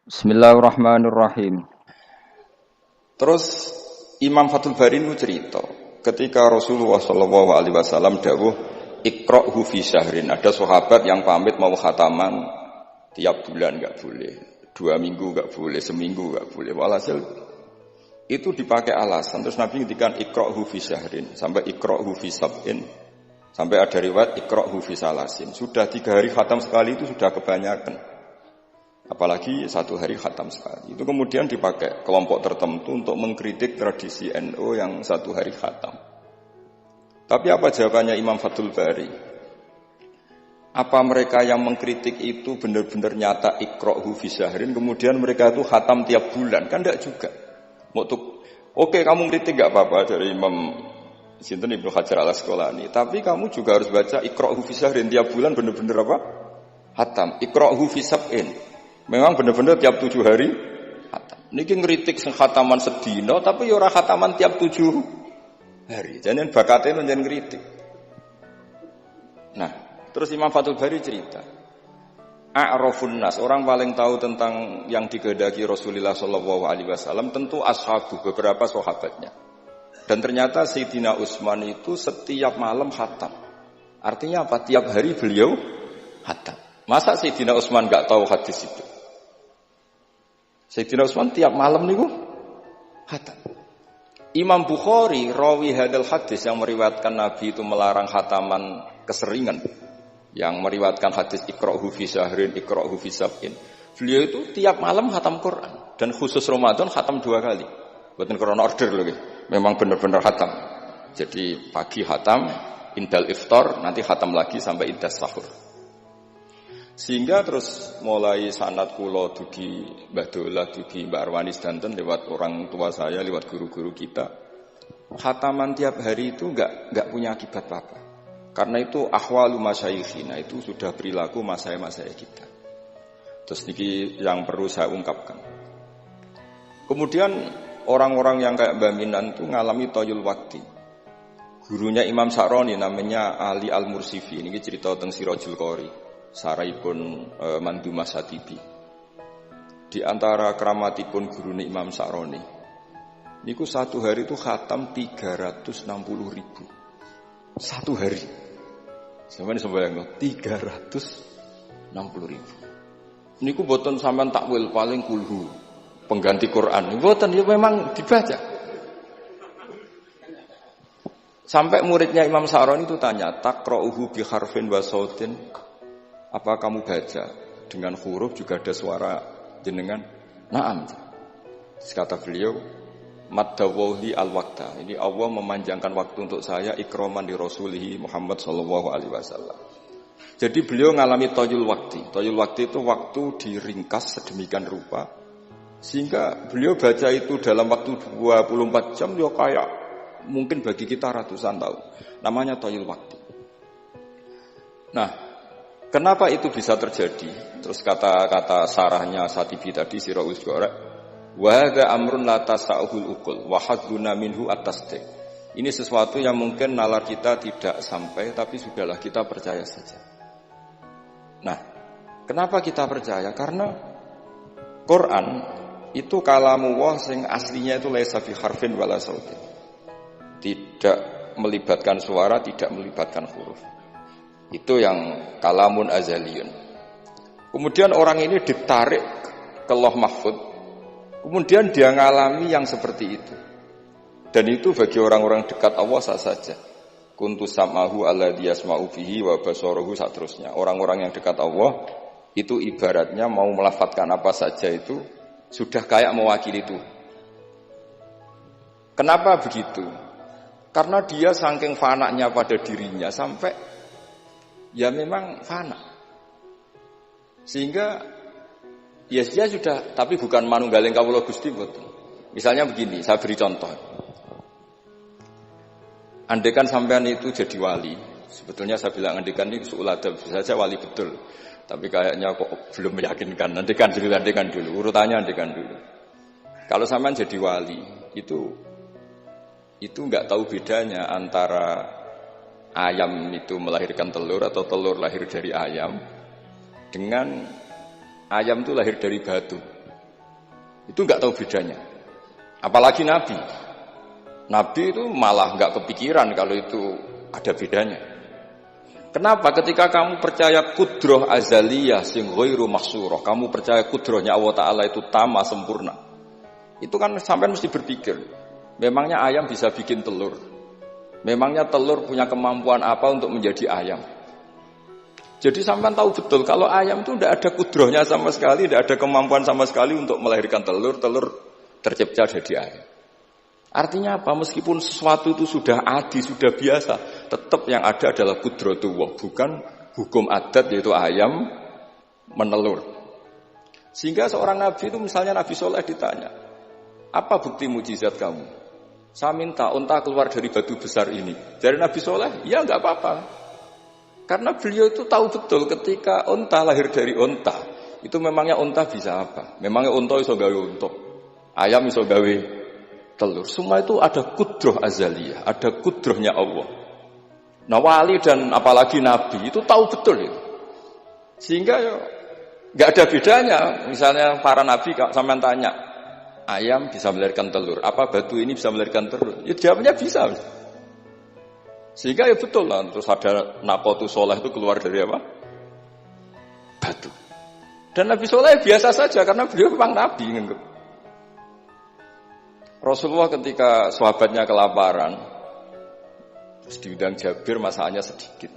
Bismillahirrahmanirrahim. Terus Imam Fathul Bari itu cerita, ketika Rasulullah SAW dawuh iqra'hu fi syahrin, ada sahabat yang pamit mau khataman tiap bulan enggak boleh, 2 minggu enggak boleh, seminggu enggak boleh. Walhasil itu dipakai alasan. Terus Nabi ngendikan iqra'hu fi syahrin, sampai iqra'hu fi sab'in, sampai ada riwayat iqra'hu fi salasin. Sudah 3 hari khatam sekali itu sudah kebanyakan. Apalagi 1 hari khatam sekali. Itu kemudian dipakai kelompok tertentu untuk mengkritik tradisi NU yang 1 hari khatam. Tapi apa jawabannya Imam Fathul Bari? Apa mereka yang mengkritik itu benar-benar nyata iqra'hu fi syahrin, kemudian mereka itu khatam tiap bulan? Kan enggak juga. Oke, kamu kritik enggak apa-apa dari Imam Sinten Ibnu Hajar Al-Asqalani, tapi kamu juga harus baca iqra'hu fi syahrin tiap bulan benar-benar apa? Khatam. Iqra'hu fi sab'in. Memang benar-benar tiap 7 hari khatam. Niki ngritik sing khataman sedina tapi ya ora khataman tiap 7 hari. Jangan bakatnya njen ngritik. Nah, terus Imam Fathul Bari cerita, a'rafun nas, orang paling tahu tentang yang dikehendaki Rasulullah SAW tentu ashabu, beberapa sahabatnya. Dan ternyata Sayyidina Utsman itu setiap malam khatam. Artinya apa? Tiap hari beliau khatam. Masa Sayyidina Utsman enggak tahu hadis itu? Sayyidina Utsman tiap malam niku khatam. Imam Bukhari rawi hadal hadis yang meriwayatkan Nabi itu melarang khataman keseringan, yang meriwayatkan hadis iqra'hu fi syahrin, iqra'hu fi sab'in. Beliau itu tiap malam khatam Quran, dan khusus Ramadan khatam 2 kali. Bukan karena order loh, memang benar-benar khatam. Jadi pagi khatam, indal iftar, nanti khatam lagi sampai indas sahur. Sehingga terus mulai sanad kula dugi Mbah Dolah, dugi Mbak Arwani sedanten lewat orang tua saya, lewat guru-guru kita. Khataman tiap hari itu enggak punya akibat apa-apa. Karena itu ahwalu masyayikhina, itu sudah perilaku masaya-masaya kita. Terus niki yang perlu saya ungkapkan. Kemudian orang-orang yang kayak Mbah Minan itu ngalami toyul wakti. Gurunya Imam Sa'roni namanya Ali Al-Mursifi, ini cerita tentang Sirajul Qori. Saraipun Mandumah Satibi. Di antara keramatipun guru Imam Sa'roni, niku 1 hari itu khatam 360.000. 1 hari. Sampeyan sembayang 360.000. Niku boten sampean takwil paling kulhu, pengganti Quran. Boten, ya memang dibaca. Sampai muridnya Imam Sa'roni itu tanya, taqra'uhu bi harfin wa sautin? Apa kamu baca dengan huruf juga ada suara jenengan? Naam. Kata beliau, maddawahi al-waqta. Ini Allah memanjangkan waktu untuk saya ikraman di Rasulihi Muhammad sallallahu alaihi wasallam. Jadi beliau mengalami toyul waktu. Toyul waktu itu waktu diringkas sedemikian rupa sehingga beliau baca itu dalam waktu 24 jam ya kayak mungkin bagi kita ratusan tahun. Namanya toyul waktu. Nah, kenapa itu bisa terjadi? Terus kata-kata sarahnya Satibi tadi Sirahul Gorek, wa hadza amrun la tasa'uhul uqul wa hadduna minhu at-tasdiq. Ini sesuatu yang mungkin nalar kita tidak sampai, tapi sudahlah kita percaya saja. Nah, kenapa kita percaya? Karena Quran itu kalamullah sing aslinya itu laisa fi harfin wala sautin. Tidak melibatkan suara, tidak melibatkan huruf. Itu yang kalamun azaliyun. Kemudian orang ini ditarik ke Lauh Mahfud. Kemudian dia ngalami yang seperti itu. Dan itu bagi orang-orang dekat Allah sah saja. Kuntu sam'ahu alladhi yasma'u bihi wa basaruhu saterusnya. Orang-orang yang dekat Allah itu ibaratnya mau melafadzkan apa saja itu sudah kayak mewakili itu. Kenapa begitu? Karena dia saking fananya pada dirinya sampai ya memang fana. Sehingga ya dia sudah, tapi bukan manunggaling kawula Gusti boten. Misalnya begini, saya beri contoh. Andaikan sampean itu jadi wali, sebetulnya saya bilang andaikan ini su'uladab, bisa saja wali betul. Tapi kayaknya kok belum meyakinkan. Andaikan dulu, urutannya andaikan dulu. Kalau sampean jadi wali, itu enggak tahu bedanya antara ayam itu melahirkan telur atau telur lahir dari ayam dengan ayam itu lahir dari batu. Itu nggak tahu bedanya. Apalagi Nabi. Nabi itu malah nggak kepikiran kalau itu ada bedanya. Kenapa? Ketika kamu percaya kudroh azaliyah sing ghairu mahsurah, kamu percaya kudrohnya Allah Ta'ala itu tamah sempurna. Itu kan sampai mesti berpikir, memangnya ayam bisa bikin telur? Memangnya telur punya kemampuan apa untuk menjadi ayam? Jadi sampean tahu betul kalau ayam itu tidak ada kudrohnya sama sekali, tidak ada kemampuan sama sekali untuk melahirkan telur, telur tercipta jadi ayam. Artinya apa? Meskipun sesuatu itu sudah adi, sudah biasa, tetap yang ada adalah kudratullah, bukan hukum adat yaitu ayam menelur. Sehingga seorang nabi itu misalnya Nabi Soleh ditanya, apa bukti mujizat kamu? Saya minta unta keluar dari batu besar ini. Dari Nabi Soleh, ya enggak apa-apa. Karena beliau itu tahu betul ketika unta lahir dari unta, itu memangnya unta bisa apa? Memangnya unta iso gawe unta, ayam iso gawe telur. Semua itu ada kudroh azaliyah, ada kudrohnya Allah. Nah wali dan apalagi nabi itu tahu betul itu. Sehingga ya nggak ada bedanya. Misalnya para nabi sampean tanya, ayam bisa melahirkan telur, apa batu ini bisa melahirkan telur? Ya jawabnya bisa. Sehingga ya betul lah, terus ada Naqatu Soleh itu keluar dari apa? Batu. Dan Nabi Soleh biasa saja karena beliau memang Nabi. Rasulullah ketika sahabatnya kelaparan, terus diundang Jabir masakannya sedikit.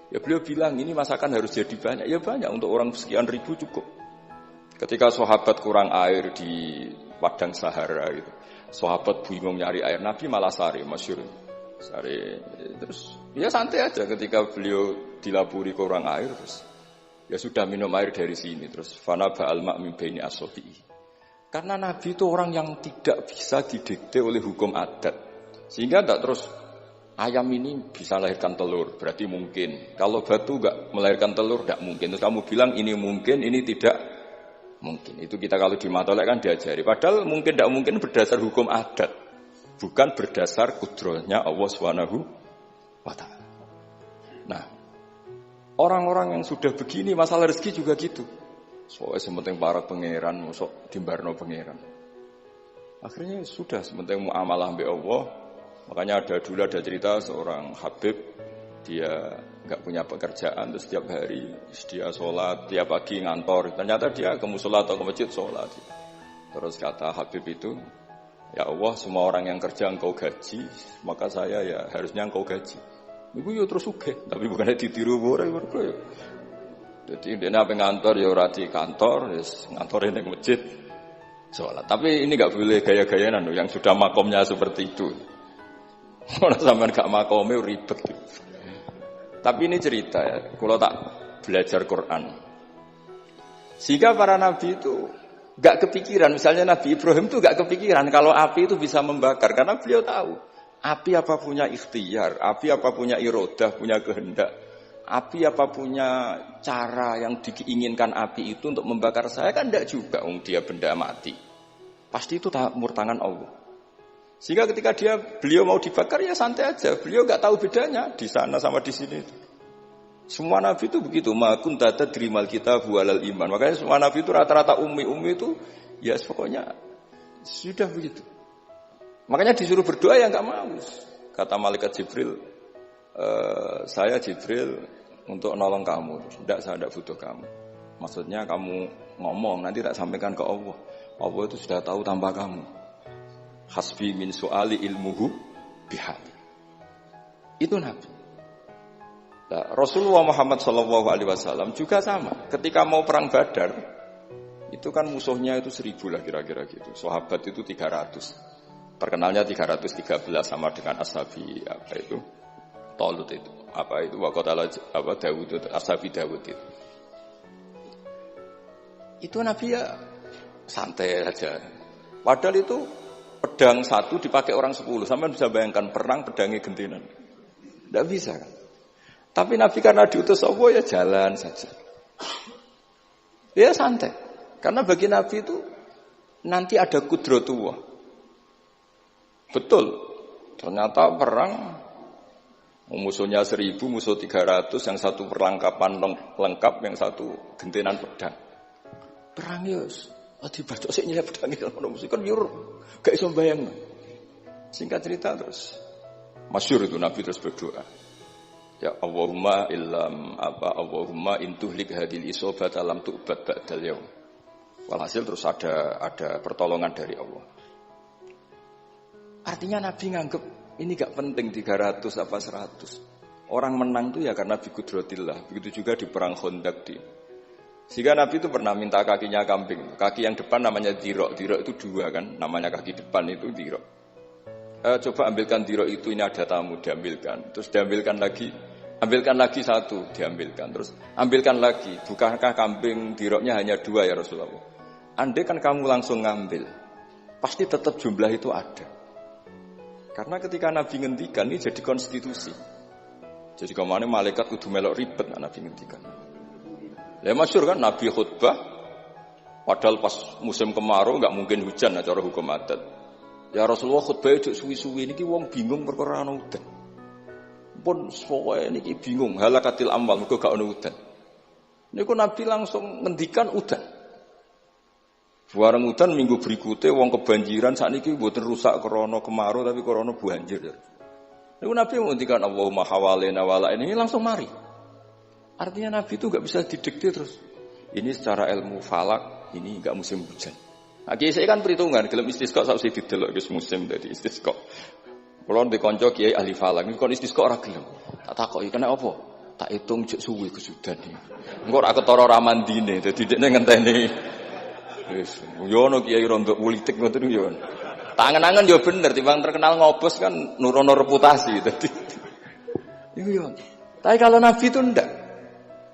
Ya beliau bilang ini masakan harus jadi banyak. Ya banyak, untuk orang sekian ribu cukup. Ketika sahabat kurang air di padang Sahara gitu, sahabat bingung nyari air, Nabi malah sari, masyhur. Sari, terus ya santai aja ketika beliau dilaburi kurang air, terus ya sudah minum air dari sini, terus fana ba'al ma' min baini as-safi'i. Karena Nabi itu orang yang tidak bisa didikte oleh hukum adat, sehingga tidak terus ayam ini bisa lahirkan telur, berarti mungkin. Kalau batu enggak melahirkan telur, enggak mungkin. Terus kamu bilang ini mungkin, ini tidak mungkin. Itu kita kalau di matolek kan diajari. Padahal mungkin tidak mungkin berdasar hukum adat, bukan berdasar kudrohnya Allah Subhanahu wa ta'ala. Nah, orang-orang yang sudah begini masalah rezeki juga gitu. Soalnya sementing para pangeran, masuk dimbarno pangeran. Akhirnya sudah sementing muamalah mbek Allah. Makanya dulu ada cerita seorang Habib, dia enggak punya pekerjaan, terus setiap hari dia sholat, tiap pagi ngantor. Ternyata dia ke mushola atau ke masjid sholat. Terus kata Habib itu, ya Allah, semua orang yang kerja engkau gaji, maka saya ya harusnya engkau gaji. Ibu ya terus sugih, tapi bukannya ditiru boleh. Jadi dia apa ngantor ya ora di kantor, ngantorin di masjid sholat. Tapi ini enggak boleh gaya-gayaan yang sudah makomnya seperti itu. Orang sampean gak makome ribet. Tapi ini cerita ya, kalau tak belajar Quran. Sehingga para nabi itu gak kepikiran, misalnya Nabi Ibrahim itu gak kepikiran kalau api itu bisa membakar, karena beliau tahu api apa punya ikhtiar, api apa punya irodah, punya kehendak, api apa punya cara yang diinginkan api itu untuk membakar saya, kan tidak juga, dia benda mati, pasti itu murtangan Allah. Sehingga ketika beliau mau dibakar ya santai aja, beliau gak tahu bedanya di sana sama di sini. Semua nabi itu begitu, ma kunta tadrimal kitab walal iman. Makanya semua nabi itu rata-rata ummi itu ya pokoknya sudah begitu. Makanya disuruh berdoa ya enggak mau. Kata malaikat Jibril, saya Jibril untuk nolong kamu. Tidak, saya tidak butuh kamu. Maksudnya kamu ngomong nanti tak sampaikan ke Allah. Allah itu sudah tahu tanpa kamu. Hasbi min su'ali ilmuhu bihali. Itu nabi. Nah, Rasulullah Muhammad SAW juga sama. Ketika mau perang Badar, itu kan musuhnya itu 1000 lah kira-kira gitu. Sahabat itu 300. Terkenalnya 313 sama dengan ashabi apa itu? Talut itu. Apa itu? Waqatala apa Dawud itu, ashabi Dawud itu. Itu Nabi ya santai aja. Padahal itu pedang satu dipakai orang 10. Sampai bisa bayangkan perang pedangnya gentenan. Tidak bisa kan? Tapi Nabi karena diutus Allah ya jalan saja. Ya santai. Karena bagi Nabi itu nanti ada kudratullah. Betul. Ternyata perang musuhnya 1000, musuh 300, yang satu perlengkapan lengkap, yang satu gentenan pedang. Perang ya Dibacok sik nyelip pedang ngono mesti kan yo gak iso bayangno. Singkat cerita terus masyhur itu Nabi terus berdoa. Ya Allahumma intuhlik hadil isobat alam tu'bad ba'dal yaum. Walhasil terus ada pertolongan dari Allah. Artinya Nabi nganggep ini gak penting 300 apa 100. Orang menang itu ya karena bi qudratillah. Begitu juga di perang Khandaq di. Sehingga Nabi itu pernah minta kakinya kambing. Kaki yang depan namanya dirok. Dirok itu 2 kan. Namanya kaki depan itu dirok. Coba ambilkan dirok itu, ini ada tamu, diambilkan. Terus diambilkan lagi. Ambilkan lagi 1, diambilkan. Terus ambilkan lagi. Bukankah kambing diroknya hanya 2 ya Rasulullah? Andai kan kamu langsung ngambil, pasti tetap jumlah itu ada. Karena ketika Nabi ngendikan, ini jadi konstitusi. Jadi kemana malaikat kudu melok ribet Nabi ngendikan. Ya masyhur kan Nabi khutbah padahal pas musim kemarau enggak mungkin hujan cara hukum adat. Ya Rasulullah khutbah itu suwi-suwi niki wong bingung perkara ana udan. Pun sowe niki bingung halakatil amwal mergo gak ana udan. Niku Nabi langsung ngendikan udan. Bareng udan minggu berikutnya wong kebanjiran sakniki mboten rusak krana kemarau tapi krana banjir. Niku Nabi ngendikan Allahumma hawalena wala ini langsung mari. Artinya Nabi itu enggak bisa didikte terus. Ini secara ilmu falak, ini enggak musim hujan. Nah, saya kan perhitungan, gelem istisqa sak usih didelok wis musim dadi istisqa. Kulo ndek kanca kiai ahli falak, niku kon istisqa ora gelem. Tak takoki kena apa? Tak hitung jek suwi kesudan iki. Engko ora ketara ramandine, dadi dekne ngenteni. Wis, yo ono kiai rondo politik ngoten yo. Tangan-tangan yo bener, timbang terkenal ngobos kan nurono reputasi dadi. Iku yo. Tapi kalau Nabi itu ndak.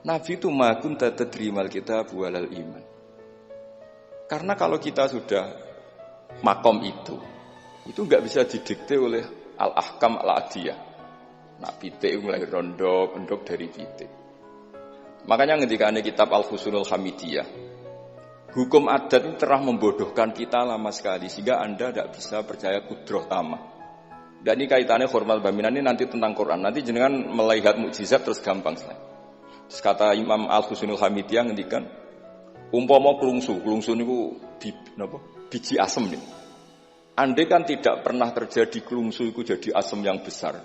Nabi itu ma kunta tadrimal kitab walal iman. Karena kalau kita sudah makom itu enggak bisa didikte oleh al-ahkam al-adiyah. Nak pitik mulai rondo, pendok dari pitik. Makanya ketika ada kitab Al-Fusunul Hamidiyah, hukum adat ini telah membodohkan kita lama sekali sehingga Anda tidak bisa percaya kudroh tamah. Dan ini kaitannya formal baminan ini nanti tentang Quran. Nanti jenengan melihat mukjizat terus gampang sekali. Terus kata Imam Al-Fusunul Hamidiyah ngendikan umpama klungsu niku biji asem nih. Andai kan tidak pernah terjadi klungsu itu jadi asem yang besar.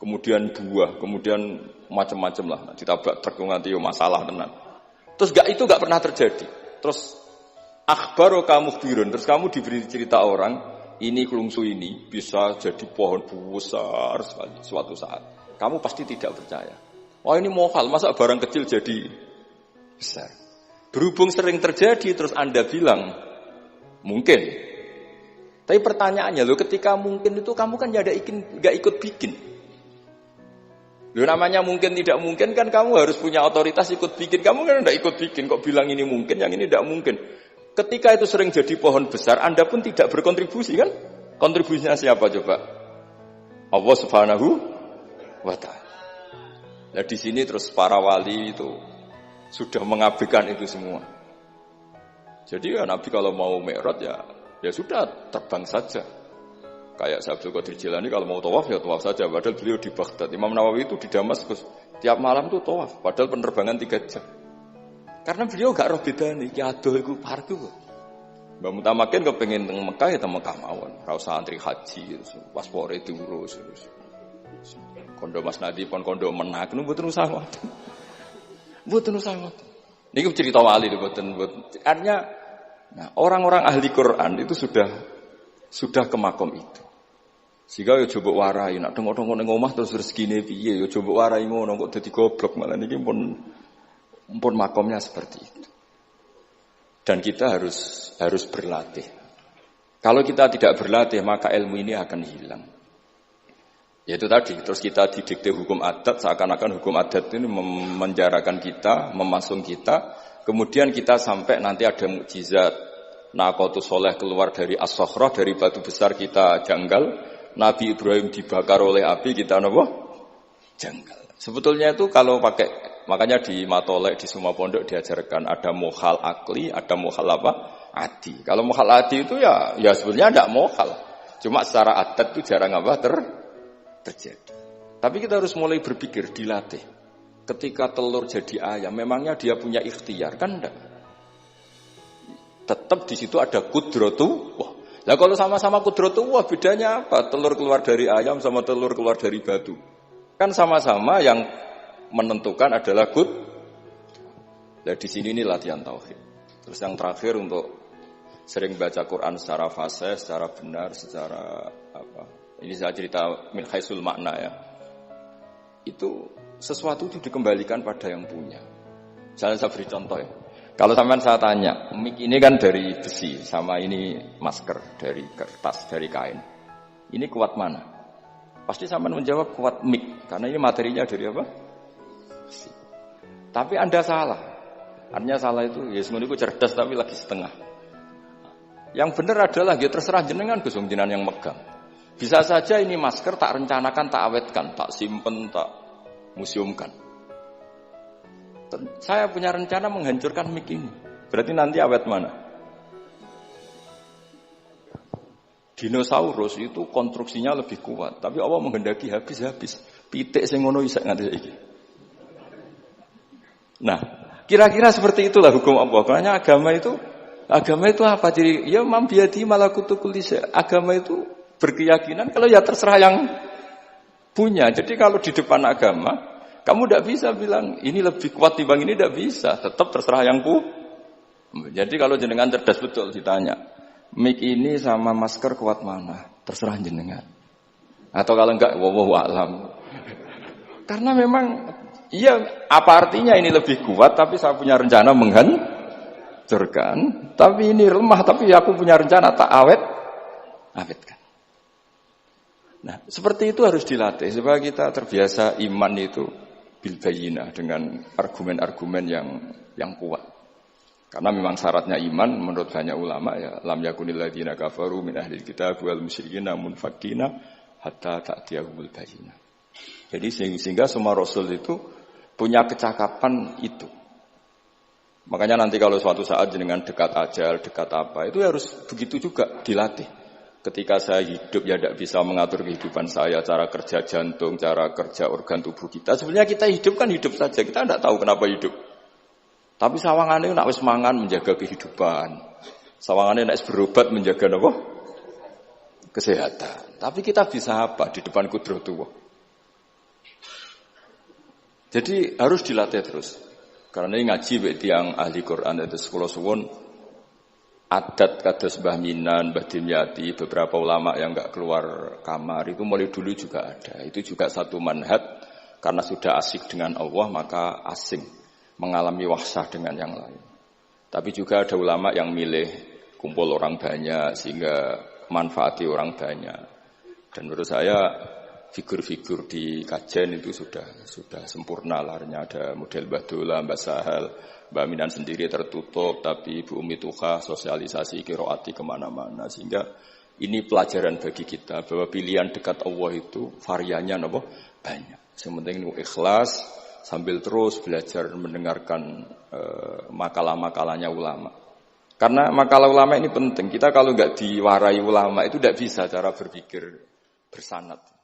Kemudian buah, kemudian macam-macam lah. Ditabrak truk nganti masalah tenan. Terus itu enggak pernah terjadi. Terus akhbaru kamu birun, terus kamu diberi cerita orang, ini klungsu ini bisa jadi pohon besar sekali suatu saat. Kamu pasti tidak percaya. Oh ini mohal, masa barang kecil jadi besar. Berhubung sering terjadi, terus Anda bilang mungkin. Tapi pertanyaannya, ketika mungkin itu kamu kan gak ikut bikin. Namanya mungkin tidak mungkin kan kamu harus punya otoritas ikut bikin. Kamu kan gak ikut bikin, kok bilang ini mungkin, yang ini tidak mungkin. Ketika itu sering jadi pohon besar, Anda pun tidak berkontribusi kan? Kontribusinya siapa coba? Allah Subhanahu wa Ta'ala. Nah di sini terus para wali itu sudah mengabaikan itu semua. Jadi ya Nabi kalau mau mi'raj ya sudah terbang saja. Kayak Abdul Qadir Jilani kalau mau tawaf ya tawaf saja. Padahal beliau di Baghdad. Imam Nawawi itu di Damaskus. Tiap malam itu tawaf. Padahal penerbangan 3 jam. Karena beliau gak roh bedane. Ki adoh iku parku. Mbak Mutamakin kepengen teng Mekah ya teng Mekah mawon. Ora usah antri haji, paspore diurus. Kondo Mas Nadi pon kondo menak nu mboten usah ngoten. Mboten usah ngoten. Niki cerita wali mboten. Artinya orang-orang ahli Quran itu sudah ke makom itu. Sehingga yo coba warai nek tengok-tengok ning omah terus rezekine piye yo coba warai ngono kok dadi goblok malah niki pun makomnya seperti itu. Dan kita harus berlatih. Kalau kita tidak berlatih maka ilmu ini akan hilang. Yaitu tadi, terus kita didikte hukum adat, seakan-akan hukum adat ini memenjarakan kita, memasung kita, kemudian kita sampai nanti ada mukjizat, Naqatus Soleh keluar dari As-Sokhrah, dari batu besar kita janggal, Nabi Ibrahim dibakar oleh api, kita apa? Janggal. Sebetulnya itu kalau pakai, makanya di Matolek, di semua pondok diajarkan, ada mohal akli, ada mohal apa? Adi. Kalau mohal adi itu ya sebetulnya tidak mohal. Cuma secara adat itu jarang apa terjadi. Tapi kita harus mulai berpikir, dilatih. Ketika telur jadi ayam, memangnya dia punya ikhtiar? Kan enggak. Tetap di situ ada qudratullah. Lah kalau sama-sama qudratullah bedanya apa? Telur keluar dari ayam sama telur keluar dari batu. Kan sama-sama yang menentukan adalah qud. Nah di sini ini latihan tauhid. Terus yang terakhir untuk sering baca Quran secara fasih, secara benar, secara apa? Ini saya cerita min haisul makna ya. Itu sesuatu itu dikembalikan pada yang punya. Saya beri contoh ya. Kalau sampean saya tanya, mic ini kan dari besi, sama ini masker dari kertas, dari kain. Ini kuat mana? Pasti sampean menjawab kuat mic, karena ini materinya dari apa? Besi. Tapi Anda salah. Artinya salah itu, ya semuanya cerdas tapi lagi setengah. Yang benar adalah, ya terserah jenengan Gus jenengan yang megang. Bisa saja ini masker tak rencanakan, tak awetkan, tak simpen, tak museumkan. Saya punya rencana menghancurkan mic ini. Berarti nanti awet mana? Dinosaurus itu konstruksinya lebih kuat, tapi Allah menghendaki habis-habis. Pitik sing ngono isak nganti saiki. Nah, kira-kira seperti itulah hukum Allah. Karena agama itu apa? Jadi ya mambiati malakutu kulli syai'. Agama itu berkeyakinan kalau ya terserah yang punya. Jadi kalau di depan agama kamu tidak bisa bilang ini lebih kuat dibanding ini, tidak bisa. Tetap terserah yang Jadi kalau jenengan cerdas betul ditanya, mic ini sama masker kuat mana? Terserah jenengan. Atau kalau enggak, wallahu a'lam. Karena memang, iya apa artinya ini lebih kuat, tapi saya punya rencana menghancurkan. Tapi ini lemah, tapi aku punya rencana tak awetkan. Nah, seperti itu harus dilatih supaya kita terbiasa iman itu bil bayyinah dengan argumen-argumen yang kuat. Karena memang syaratnya iman menurut banyak ulama ya lam yakunil ladzina kafaru min ahlil kitab wal musyrikin munfakkina hatta ta'tiyahumul bayyinah. Jadi sehingga semua rasul itu punya kecakapan itu. Makanya nanti kalau suatu saat jenengan dekat ajal, dekat apa, itu harus begitu juga dilatih. Ketika saya hidup ya tidak bisa mengatur kehidupan saya, cara kerja jantung, cara kerja organ tubuh kita. Sebenarnya kita hidup kan hidup saja, kita tidak tahu kenapa hidup. Tapi sawangannya nak wis mangan menjaga kehidupan. Sawangannya nak wis berobat menjaga apa? Kesehatan. Tapi kita bisa apa di depan qudratullah? Jadi harus dilatih terus. Karena ini ngaji bagi yang ahli Quran itu sekolah suwun. Adat kados Mbah Minan, Mbah Dimyati, beberapa ulama yang enggak keluar kamar itu mulai dulu juga ada. Itu juga satu manhaj karena sudah asik dengan Allah maka asing mengalami wahsyah dengan yang lain. Tapi juga ada ulama yang milih kumpul orang banyak sehingga manfaati orang banyak. Dan menurut saya figur-figur di kajian itu sudah sempurna lahirnya. Ada model Mbah Dola, Mbah Sahal, Mbak Minan sendiri tertutup, tapi Ibu Umi Tuha sosialisasi qiraati kemana-mana. Sehingga ini pelajaran bagi kita bahwa pilihan dekat Allah itu variannya banyak. Yang penting ikhlas sambil terus belajar mendengarkan makalah-makalahnya ulama. Karena makalah ulama ini penting. Kita kalau nggak diwarai ulama itu tidak bisa cara berpikir bersanad.